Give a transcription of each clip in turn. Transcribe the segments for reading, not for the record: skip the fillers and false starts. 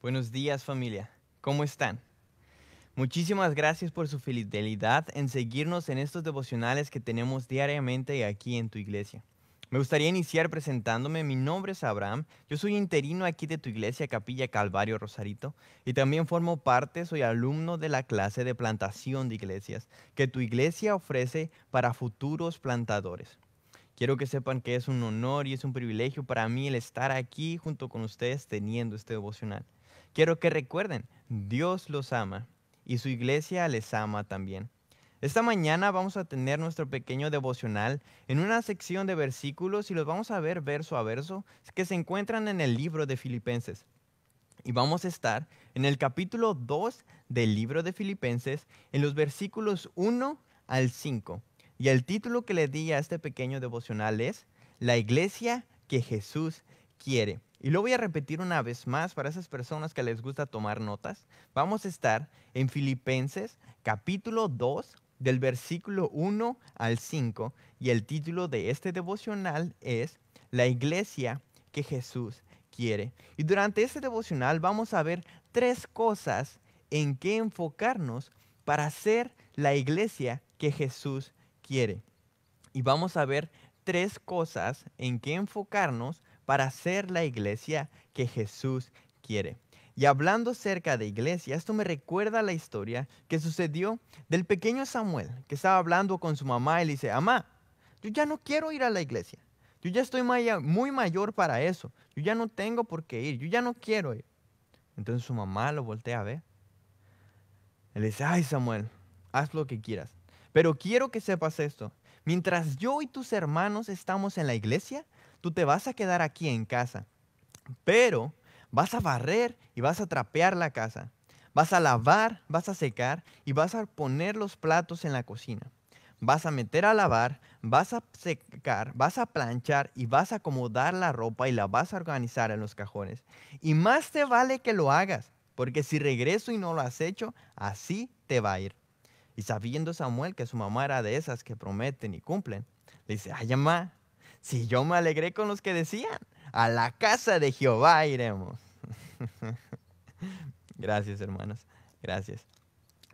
Buenos días, familia. ¿Cómo están? Muchísimas gracias por su fidelidad en seguirnos en estos devocionales que tenemos diariamente aquí en tu iglesia. Me gustaría iniciar presentándome. Mi nombre es Abraham. Yo soy interino aquí de tu iglesia Capilla Calvario Rosarito y también formo parte, soy alumno de la clase de plantación de iglesias que tu iglesia ofrece para futuros plantadores. Quiero que sepan que es un honor y es un privilegio para mí el estar aquí junto con ustedes teniendo este devocional. Quiero que recuerden, Dios los ama y su iglesia les ama también. Esta mañana vamos a tener nuestro pequeño devocional en una sección de versículos y los vamos a ver verso a verso que se encuentran en el libro de Filipenses. Y vamos a estar en el capítulo 2 del libro de Filipenses, en los versículos 1 al 5. Y el título que le di a este pequeño devocional es La iglesia que Jesús quiere. Y lo voy a repetir una vez más para esas personas que les gusta tomar notas. Vamos a estar en Filipenses capítulo 2 del versículo 1 al 5. Y el título de este devocional es La iglesia que Jesús quiere. Y durante este devocional vamos a ver tres cosas en que enfocarnos para ser la iglesia que Jesús quiere. Y vamos a ver tres cosas en que enfocarnos para ser la iglesia que Jesús quiere. Y hablando acerca de iglesia, esto me recuerda la historia que sucedió del pequeño Samuel, que estaba hablando con su mamá y le dice: mamá, yo ya no quiero ir a la iglesia. Yo ya estoy muy mayor para eso. Yo ya no tengo por qué ir. Yo ya no quiero ir. Entonces su mamá lo voltea a ver. Él dice: ay, Samuel, haz lo que quieras. Pero quiero que sepas esto. Mientras yo y tus hermanos estamos en la iglesia, tú te vas a quedar aquí en casa. Pero vas a barrer y vas a trapear la casa. Vas a lavar, vas a secar y vas a poner los platos en la cocina. Vas a meter a lavar, vas a secar, vas a planchar y vas a acomodar la ropa y la vas a organizar en los cajones. Y más te vale que lo hagas, porque si regreso y no lo has hecho, así te va a ir. Y sabiendo Samuel que su mamá era de esas que prometen y cumplen, le dice: ay, mamá, si yo me alegré con los que decían, a la casa de Jehová iremos. Gracias, hermanos. Gracias.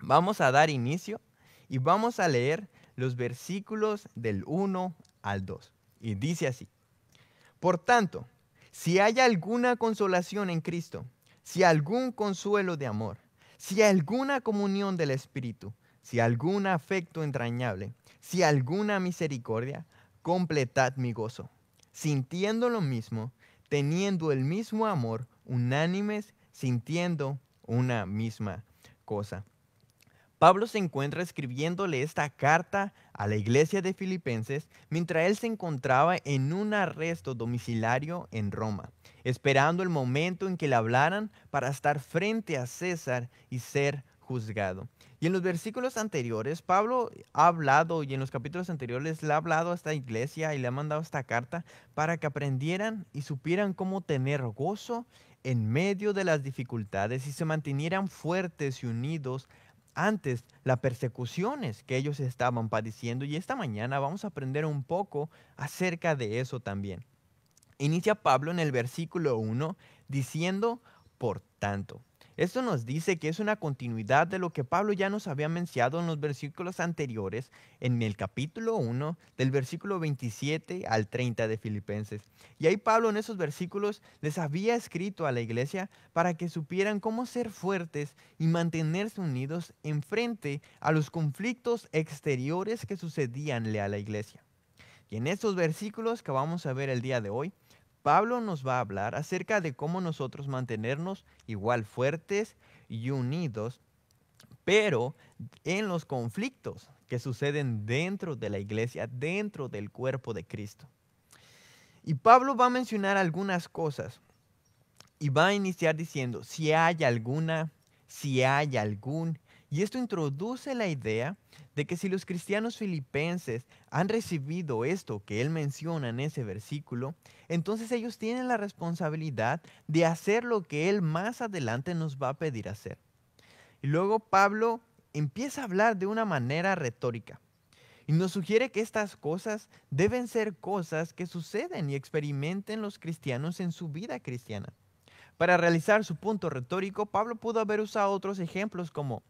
Vamos a dar inicio y vamos a leer los versículos del 1 al 2. Y dice así: por tanto, si hay alguna consolación en Cristo, si algún consuelo de amor, si alguna comunión del Espíritu, si algún afecto entrañable, si alguna misericordia, completad mi gozo, sintiendo lo mismo, teniendo el mismo amor, unánimes, sintiendo una misma cosa. Pablo se encuentra escribiéndole esta carta a la iglesia de Filipenses mientras él se encontraba en un arresto domiciliario en Roma, esperando el momento en que le hablaran para estar frente a César y ser juzgado. Y en los versículos anteriores, Pablo ha hablado, y en los capítulos anteriores le ha hablado a esta iglesia y le ha mandado esta carta para que aprendieran y supieran cómo tener gozo en medio de las dificultades y se mantuvieran fuertes y unidos antes las persecuciones que ellos estaban padeciendo. Y esta mañana vamos a aprender un poco acerca de eso también. Inicia Pablo en el versículo 1 diciendo: por tanto. Esto nos dice que es una continuidad de lo que Pablo ya nos había mencionado en los versículos anteriores, en el capítulo 1, del versículo 27 al 30 de Filipenses. Y ahí Pablo en esos versículos les había escrito a la iglesia para que supieran cómo ser fuertes y mantenerse unidos en frente a los conflictos exteriores que sucedíanle a la iglesia. Y en estos versículos que vamos a ver el día de hoy, Pablo nos va a hablar acerca de cómo nosotros mantenernos igual fuertes y unidos, pero en los conflictos que suceden dentro de la iglesia, dentro del cuerpo de Cristo. Y Pablo va a mencionar algunas cosas y va a iniciar diciendo: si hay alguna, si hay algún. Y esto introduce la idea de que si los cristianos filipenses han recibido esto que él menciona en ese versículo, entonces ellos tienen la responsabilidad de hacer lo que él más adelante nos va a pedir hacer. Y luego Pablo empieza a hablar de una manera retórica y nos sugiere que estas cosas deben ser cosas que suceden y experimenten los cristianos en su vida cristiana. Para realizar su punto retórico, Pablo pudo haber usado otros ejemplos como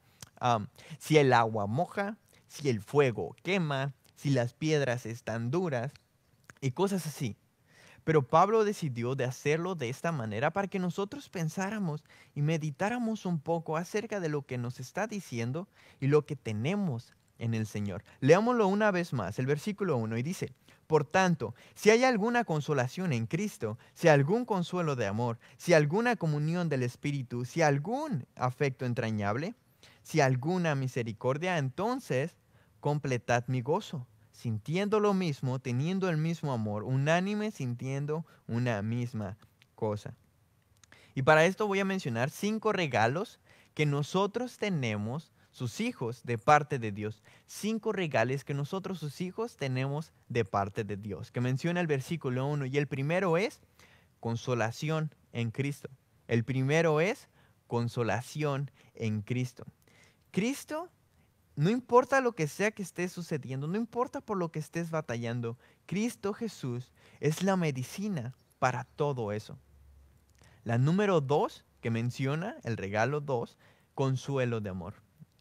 si el agua moja, si el fuego quema, si las piedras están duras y cosas así. Pero Pablo decidió de hacerlo de esta manera para que nosotros pensáramos y meditáramos un poco acerca de lo que nos está diciendo y lo que tenemos en el Señor. Leámoslo una vez más, el versículo 1, y dice: por tanto, si hay alguna consolación en Cristo, si algún consuelo de amor, si alguna comunión del Espíritu, si algún afecto entrañable, si alguna misericordia, entonces completad mi gozo, sintiendo lo mismo, teniendo el mismo amor, unánime, sintiendo una misma cosa. Y para esto voy a mencionar 5 regalos que nosotros tenemos, sus hijos, de parte de Dios. 5 regalos que nosotros, sus hijos, tenemos de parte de Dios, que menciona el versículo 1. Y el primero es consolación en Cristo. El primero es consolación en Cristo. Cristo, no importa lo que sea que esté sucediendo, no importa por lo que estés batallando, Cristo Jesús es la medicina para todo eso. La número 2 que menciona, el regalo 2, consuelo de amor.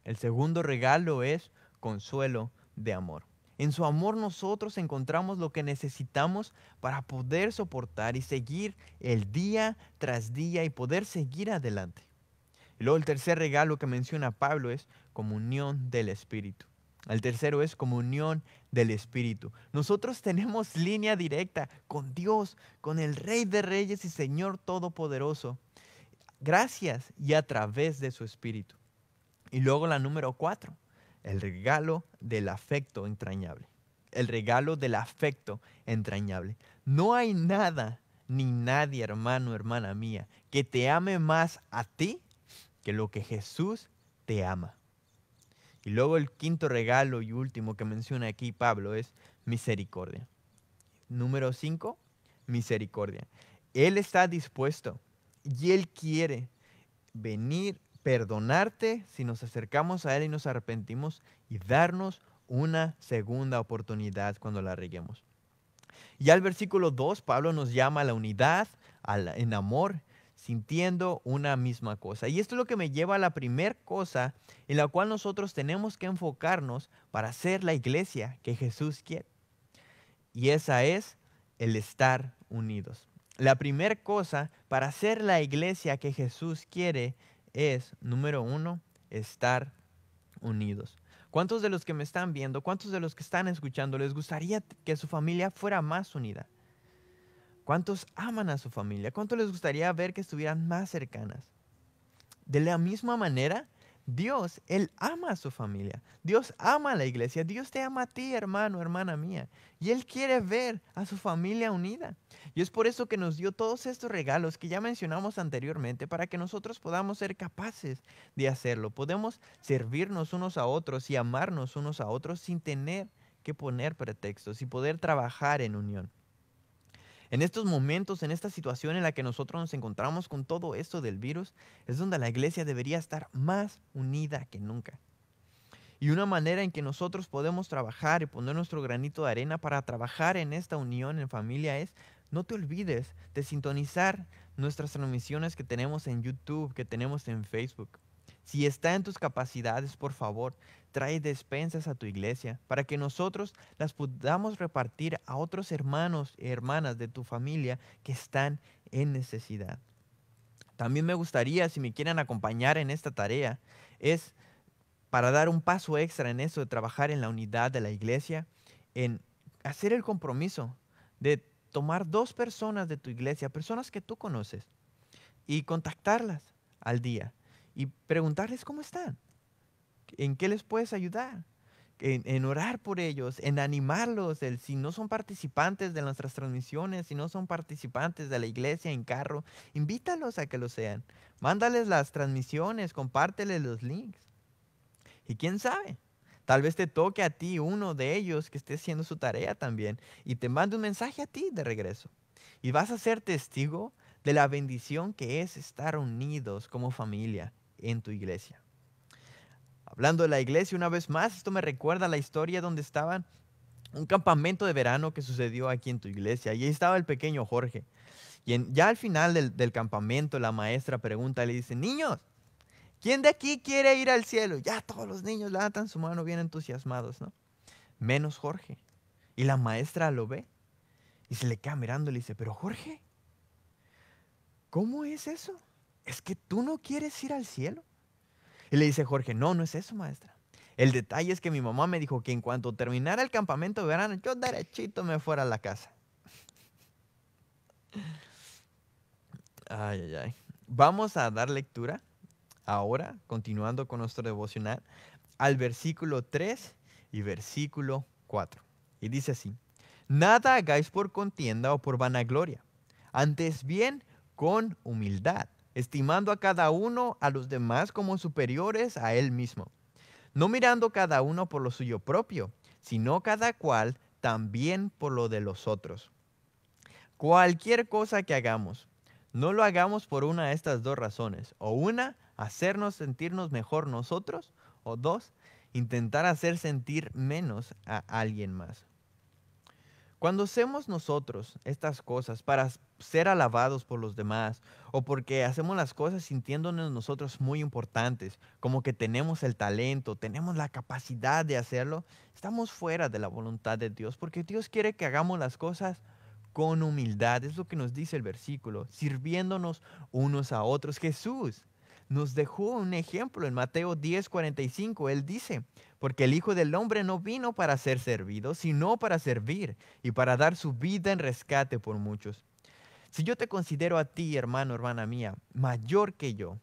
El segundo regalo es consuelo de amor. En su amor nosotros encontramos lo que necesitamos para poder soportar y seguir el día tras día y poder seguir adelante. Y luego el tercer regalo que menciona Pablo es comunión del Espíritu. El tercero es comunión del Espíritu. Nosotros tenemos línea directa con Dios, con el Rey de Reyes y Señor Todopoderoso, gracias y a través de su Espíritu. Y luego la número 4, el regalo del afecto entrañable. El regalo del afecto entrañable. No hay nada ni nadie, hermano, hermana mía, que te ame más a ti que lo que Jesús te ama. Y luego el quinto regalo y último que menciona aquí Pablo es misericordia. Número 5, misericordia. Él está dispuesto y Él quiere venir, perdonarte si nos acercamos a Él y nos arrepentimos y darnos una segunda oportunidad cuando la reguemos. Ya el versículo 2, Pablo nos llama a la unidad, en amor, sintiendo una misma cosa. Y esto es lo que me lleva a la primera cosa en la cual nosotros tenemos que enfocarnos para ser la iglesia que Jesús quiere. Y esa es el estar unidos. La primera cosa para ser la iglesia que Jesús quiere es, número 1, estar unidos. ¿Cuántos de los que me están viendo, cuántos de los que están escuchando les gustaría que su familia fuera más unida? ¿Cuántos aman a su familia? ¿Cuántos les gustaría ver que estuvieran más cercanas? De la misma manera, Dios, Él ama a su familia. Dios ama a la iglesia. Dios te ama a ti, hermano, hermana mía. Y Él quiere ver a su familia unida. Y es por eso que nos dio todos estos regalos que ya mencionamos anteriormente, para que nosotros podamos ser capaces de hacerlo. Podemos servirnos unos a otros y amarnos unos a otros sin tener que poner pretextos y poder trabajar en unión. En estos momentos, en esta situación en la que nosotros nos encontramos con todo esto del virus, es donde la iglesia debería estar más unida que nunca. Y una manera en que nosotros podemos trabajar y poner nuestro granito de arena para trabajar en esta unión en familia es: no te olvides de sintonizar nuestras transmisiones que tenemos en YouTube, que tenemos en Facebook. Si está en tus capacidades, por favor, trae despensas a tu iglesia para que nosotros las podamos repartir a otros hermanos y hermanas de tu familia que están en necesidad. También me gustaría, si me quieren acompañar en esta tarea, es para dar un paso extra en eso de trabajar en la unidad de la iglesia, en hacer el compromiso de tomar 2 personas de tu iglesia, personas que tú conoces, y contactarlas al día y preguntarles cómo están, en qué les puedes ayudar, en orar por ellos, en animarlos, si no son participantes de nuestras transmisiones, si no son participantes de la iglesia en carro, invítalos a que lo sean. Mándales las transmisiones, compárteles los links. Y quién sabe, tal vez te toque a ti uno de ellos que esté haciendo su tarea también y te mande un mensaje a ti de regreso. Y vas a ser testigo de la bendición que es estar unidos como familia en tu iglesia. Hablando de la iglesia una vez más, esto me recuerda a la historia donde estaban un campamento de verano que sucedió aquí en tu iglesia. Y ahí estaba el pequeño Jorge. Y ya al final del campamento, la maestra pregunta, le dice, niños, ¿quién de aquí quiere ir al cielo? Ya todos los niños levantan su mano bien entusiasmados, ¿no? Menos Jorge. Y la maestra lo ve y se le queda mirando y le dice, pero Jorge, ¿cómo es eso? ¿Es que tú no quieres ir al cielo? Y le dice Jorge, no, no es eso, maestra. El detalle es que mi mamá me dijo que en cuanto terminara el campamento de verano, yo derechito me fuera a la casa. Ay, ay, ay. Vamos a dar lectura ahora, continuando con nuestro devocional, al versículo 3 y versículo 4. Y dice así, nada hagáis por contienda o por vanagloria, antes bien con humildad, estimando a cada uno a los demás como superiores a él mismo, no mirando cada uno por lo suyo propio, sino cada cual también por lo de los otros. Cualquier cosa que hagamos, no lo hagamos por una de estas dos razones. O una, hacernos sentirnos mejor nosotros. O dos, intentar hacer sentir menos a alguien más. Cuando hacemos nosotros estas cosas para ser alabados por los demás o porque hacemos las cosas sintiéndonos nosotros muy importantes, como que tenemos el talento, tenemos la capacidad de hacerlo, estamos fuera de la voluntad de Dios porque Dios quiere que hagamos las cosas con humildad. Es lo que nos dice el versículo, sirviéndonos unos a otros. Jesús nos dejó un ejemplo en Mateo 10:45. Él dice, porque el Hijo del Hombre no vino para ser servido, sino para servir y para dar su vida en rescate por muchos. Si yo te considero a ti, hermano, hermana mía, mayor que yo,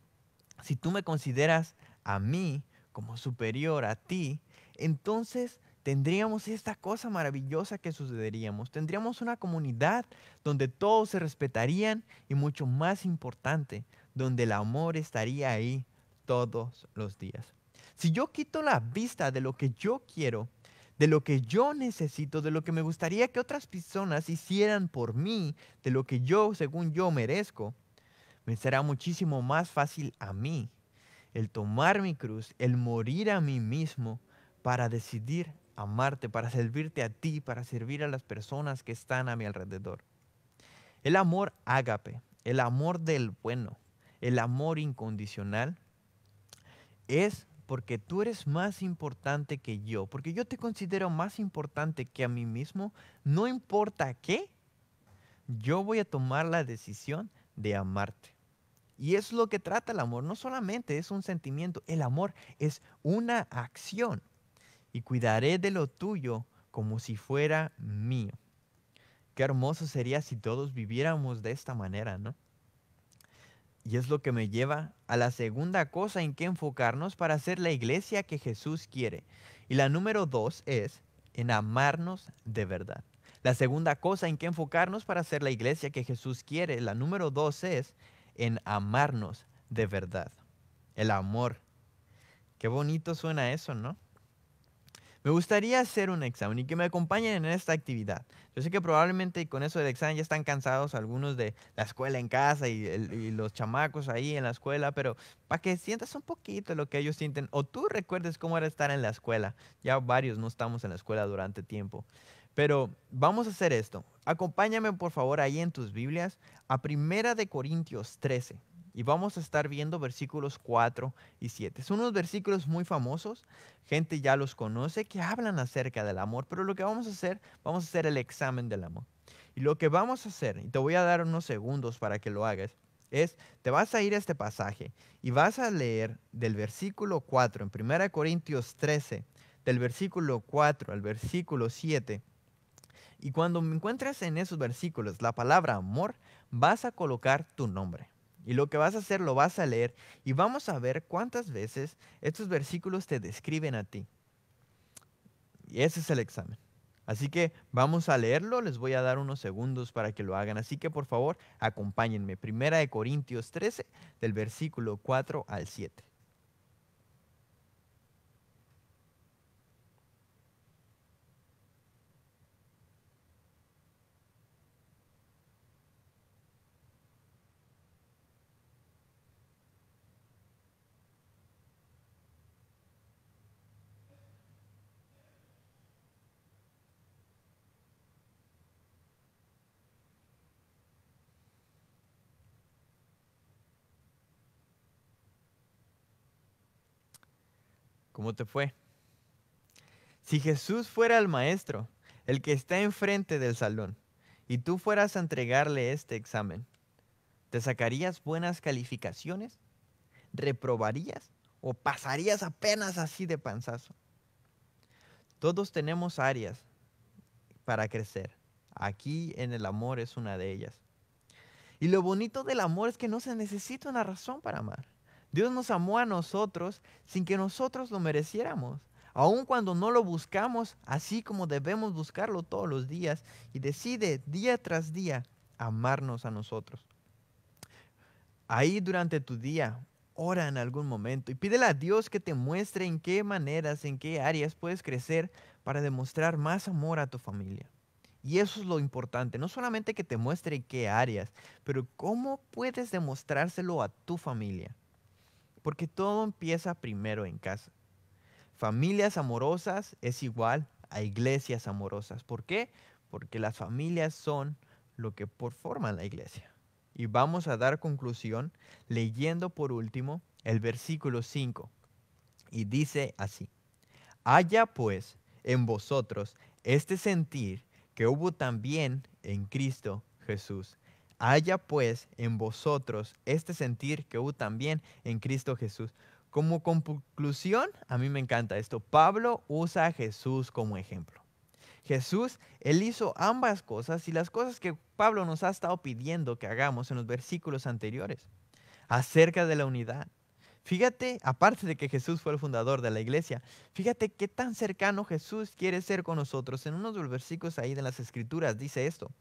si tú me consideras a mí como superior a ti, entonces tendríamos esta cosa maravillosa que sucederíamos. Tendríamos una comunidad donde todos se respetarían y mucho más importante, donde el amor estaría ahí todos los días. Si yo quito la vista de lo que yo quiero, de lo que yo necesito, de lo que me gustaría que otras personas hicieran por mí, de lo que yo, según yo, merezco, me será muchísimo más fácil a mí el tomar mi cruz, el morir a mí mismo para decidir amarte, para servirte a ti, para servir a las personas que están a mi alrededor. El amor ágape, el amor del bueno, el amor incondicional es porque tú eres más importante que yo, porque yo te considero más importante que a mí mismo, no importa qué, yo voy a tomar la decisión de amarte. Y es lo que trata el amor, no solamente es un sentimiento, el amor es una acción. Y cuidaré de lo tuyo como si fuera mío. Qué hermoso sería si todos viviéramos de esta manera, ¿no? Y es lo que me lleva a la segunda cosa en que enfocarnos para ser la iglesia que Jesús quiere. Y la número 2 es en amarnos de verdad. La segunda cosa en que enfocarnos para ser la iglesia que Jesús quiere, la número 2 es en amarnos de verdad. El amor. Qué bonito suena eso, ¿no? Me gustaría hacer un examen y que me acompañen en esta actividad. Yo sé que probablemente con eso del examen ya están cansados algunos de la escuela en casa y los chamacos ahí en la escuela, pero para que sientas un poquito lo que ellos sienten o tú recuerdes cómo era estar en la escuela. Ya varios no estamos en la escuela durante tiempo. Pero vamos a hacer esto. Acompáñame por favor ahí en tus Biblias a Primera de Corintios 13. Y vamos a estar viendo versículos 4 y 7. Son unos versículos muy famosos, gente ya los conoce, que hablan acerca del amor, pero lo que vamos a hacer el examen del amor. Y lo que vamos a hacer, y te voy a dar unos segundos para que lo hagas, es, te vas a ir a este pasaje y vas a leer del versículo 4 en 1 Corintios 13, del versículo 4 al versículo 7. Y cuando me encuentres en esos versículos la palabra amor, vas a colocar tu nombre. Y lo que vas a hacer lo vas a leer y vamos a ver cuántas veces estos versículos te describen a ti. Y ese es el examen. Así que vamos a leerlo, les voy a dar unos segundos para que lo hagan. Así que por favor, acompáñenme. 1 Corintios 13, del versículo 4 al 7. ¿Cómo te fue? Si Jesús fuera el maestro, el que está enfrente del salón, y tú fueras a entregarle este examen, ¿te sacarías buenas calificaciones? ¿Reprobarías? ¿O pasarías apenas así de panzazo? Todos tenemos áreas para crecer. Aquí en el amor es una de ellas. Y lo bonito del amor es que no se necesita una razón para amar. Dios nos amó a nosotros sin que nosotros lo mereciéramos. Aun cuando no lo buscamos, así como debemos buscarlo todos los días, y decide día tras día amarnos a nosotros. Ahí durante tu día, ora en algún momento y pídele a Dios que te muestre en qué maneras, en qué áreas puedes crecer para demostrar más amor a tu familia. Y eso es lo importante, no solamente que te muestre en qué áreas, pero cómo puedes demostrárselo a tu familia. Porque todo empieza primero en casa. Familias amorosas es igual a iglesias amorosas. ¿Por qué? Porque las familias son lo que forman la iglesia. Y vamos a dar conclusión leyendo por último el versículo 5. Y dice así: haya pues en vosotros este sentir que hubo también en Cristo Jesús. Haya pues en vosotros este sentir que hubo también en Cristo Jesús. Como conclusión, a mí me encanta esto. Pablo usa a Jesús como ejemplo. Jesús, él hizo ambas cosas y las cosas que Pablo nos ha estado pidiendo que hagamos en los versículos anteriores acerca de la unidad. Fíjate, aparte de que Jesús fue el fundador de la iglesia, fíjate qué tan cercano Jesús quiere ser con nosotros. En uno de los versículos ahí de las Escrituras dice esto: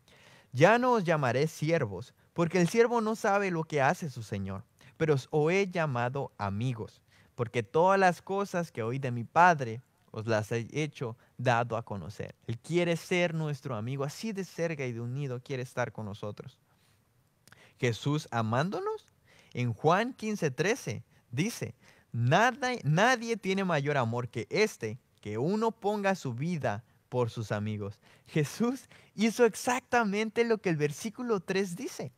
ya no os llamaré siervos, porque el siervo no sabe lo que hace su Señor, pero os he llamado amigos, porque todas las cosas que oí de mi Padre os las he hecho dado a conocer. Él quiere ser nuestro amigo, así de cerca y de unido quiere estar con nosotros. Jesús amándonos, en Juan 15:13 dice: nadie tiene mayor amor que este, que uno ponga su vida por sus amigos. Jesús hizo exactamente lo que el versículo 3 dice.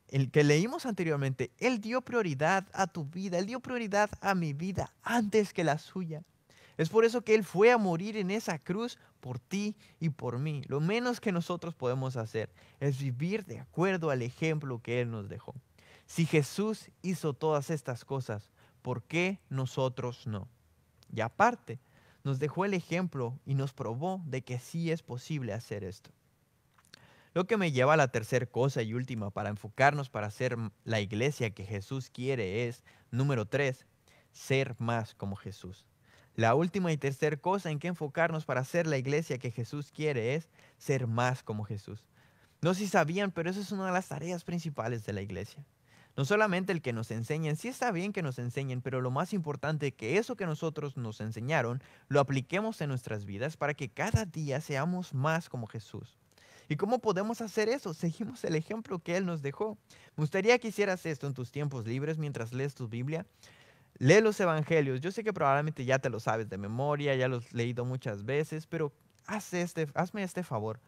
El que leímos anteriormente, Él dio prioridad a tu vida, Él dio prioridad a mi vida antes que la suya. Es por eso que Él fue a morir en esa cruz por ti y por mí. Lo menos que nosotros podemos hacer es vivir de acuerdo al ejemplo que Él nos dejó. Si Jesús hizo todas estas cosas, ¿por qué nosotros no? Y aparte, nos dejó el ejemplo y nos probó de que sí es posible hacer esto. Lo que me lleva a la tercera cosa y última para enfocarnos para ser la iglesia que Jesús quiere es, número 3, ser más como Jesús. La última y tercera cosa en que enfocarnos para ser la iglesia que Jesús quiere es ser más como Jesús. No sé si sabían, pero eso es una de las tareas principales de la iglesia. No solamente el que nos enseñen, sí está bien que nos enseñen, pero lo más importante es que eso que nosotros nos enseñaron lo apliquemos en nuestras vidas para que cada día seamos más como Jesús. ¿Y cómo podemos hacer eso? Seguimos el ejemplo que Él nos dejó. Me gustaría que hicieras esto en tus tiempos libres mientras lees tu Biblia. Lee los evangelios. Yo sé que probablemente ya te lo sabes de memoria, ya los has leído muchas veces, pero hazme este favor.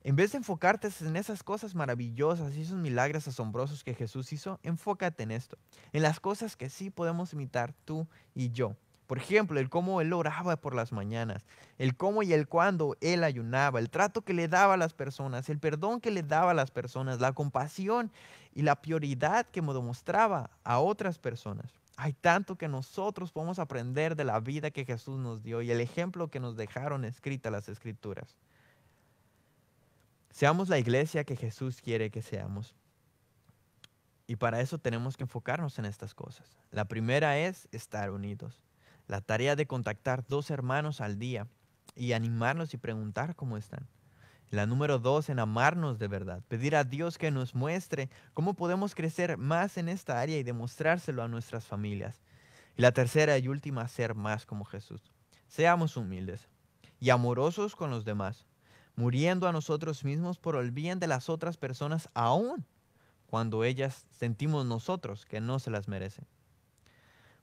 En vez de enfocarte en esas cosas maravillosas y esos milagros asombrosos que Jesús hizo, enfócate en esto, en las cosas que sí podemos imitar tú y yo. Por ejemplo, el cómo Él oraba por las mañanas, el cómo y el cuándo Él ayunaba, el trato que le daba a las personas, el perdón que le daba a las personas, la compasión y la prioridad que demostraba a otras personas. Hay tanto que nosotros podemos aprender de la vida que Jesús nos dio y el ejemplo que nos dejaron escritas las Escrituras. Seamos la iglesia que Jesús quiere que seamos. Y para eso tenemos que enfocarnos en estas cosas. La primera es estar unidos. La tarea de contactar 2 hermanos al día y animarlos y preguntar cómo están. La número 2, en amarnos de verdad. Pedir a Dios que nos muestre cómo podemos crecer más en esta área y demostrárselo a nuestras familias. Y la tercera y última, ser más como Jesús. Seamos humildes y amorosos con los demás, muriendo a nosotros mismos por el bien de las otras personas, aun cuando ellas sentimos nosotros que no se las merecen.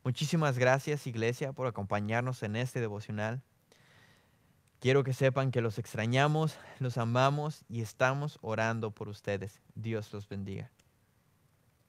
Muchísimas gracias, iglesia, por acompañarnos en este devocional. Quiero que sepan que los extrañamos, los amamos y estamos orando por ustedes. Dios los bendiga.